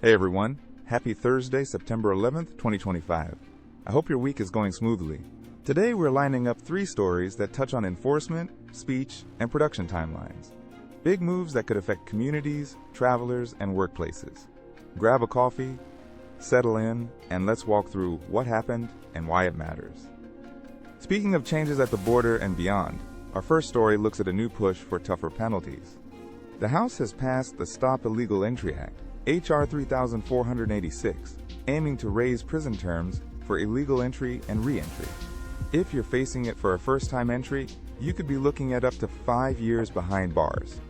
Hey everyone, happy Thursday, September 11th, 2025. I hope your week is going smoothly. Today we're lining up 3 stories that touch on enforcement, speech, and production timelines. Big moves that could affect communities, travelers, and workplaces. Grab a coffee, settle in, and let's walk through what happened and why it matters. Speaking of changes at the border and beyond, our first story looks at a new push for tougher penalties. The House has passed the Stop Illegal Entry Act, H.R. 3486, aiming to raise prison terms for illegal entry and re-entry. If you're facing it for a first-time entry, you could be looking at up to 5 years behind bars.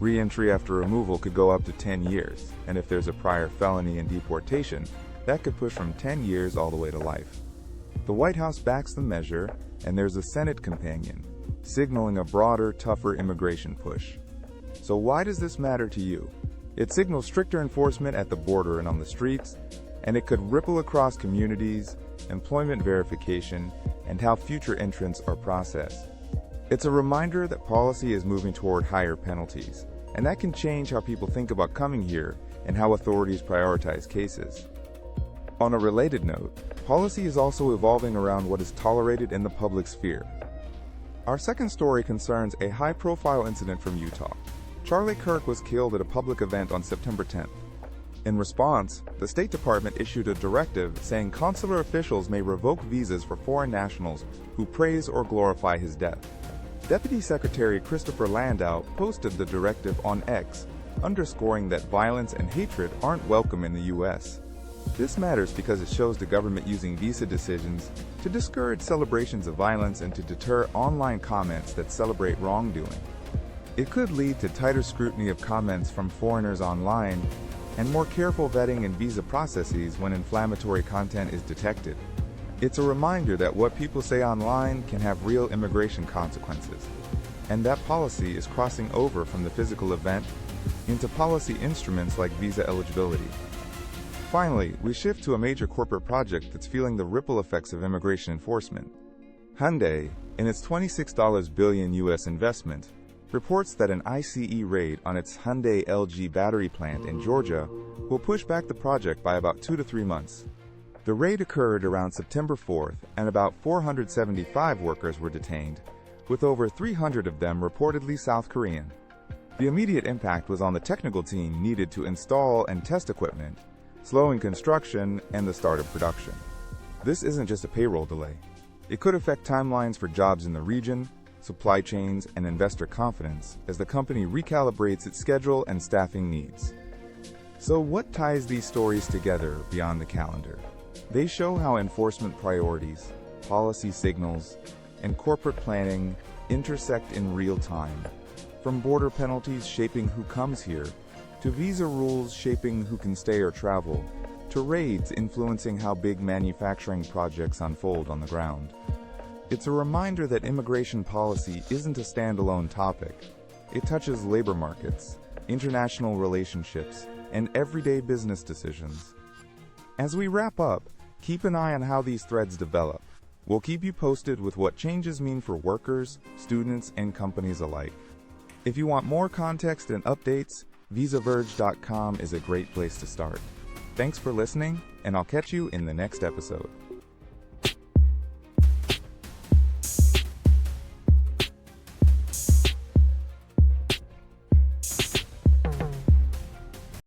Re-entry after removal could go up to 10 years, and if there's a prior felony and deportation, that could push from 10 years all the way to life. The White House backs the measure, and there's a Senate companion, signaling a broader, tougher immigration push. So why does this matter to you? It signals stricter enforcement at the border and on the streets, and it could ripple across communities, employment verification, and how future entrants are processed. It's a reminder that policy is moving toward higher penalties, and that can change how people think about coming here and how authorities prioritize cases. On a related note, policy is also evolving around what is tolerated in the public sphere. Our second story concerns a high-profile incident from Utah. Charlie Kirk was killed at a public event on September 10th. In response, the State Department issued a directive saying consular officials may revoke visas for foreign nationals who praise or glorify his death. Deputy Secretary Christopher Landau posted the directive on X, underscoring that violence and hatred aren't welcome in the U.S. This matters because it shows the government using visa decisions to discourage celebrations of violence and to deter online comments that celebrate wrongdoing. It could lead to tighter scrutiny of comments from foreigners online and more careful vetting in visa processes when inflammatory content is detected. It's a reminder that what people say online can have real immigration consequences, and that policy is crossing over from the physical event into policy instruments like visa eligibility. Finally, we shift to a major corporate project that's feeling the ripple effects of immigration enforcement. Hyundai, in its $26 billion U.S. investment, reports that an ICE raid on its Hyundai LG battery plant in Georgia will push back the project by about 2 to 3 months. The raid occurred around September 4th, and about 475 workers were detained, with over 300 of them reportedly South Korean. The immediate impact was on the technical team needed to install and test equipment, slowing construction and the start of production. This isn't just a payroll delay. It could affect timelines for jobs in the region, supply chains, and investor confidence as the company recalibrates its schedule and staffing needs. So what ties these stories together beyond the calendar? They show how enforcement priorities, policy signals, and corporate planning intersect in real time, from border penalties shaping who comes here, to visa rules shaping who can stay or travel, to raids influencing how big manufacturing projects unfold on the ground. It's a reminder that immigration policy isn't a standalone topic. It touches labor markets, international relationships, and everyday business decisions. As we wrap up, keep an eye on how these threads develop. We'll keep you posted with what changes mean for workers, students, and companies alike. If you want more context and updates, visaverge.com is a great place to start. Thanks for listening, and I'll catch you in the next episode.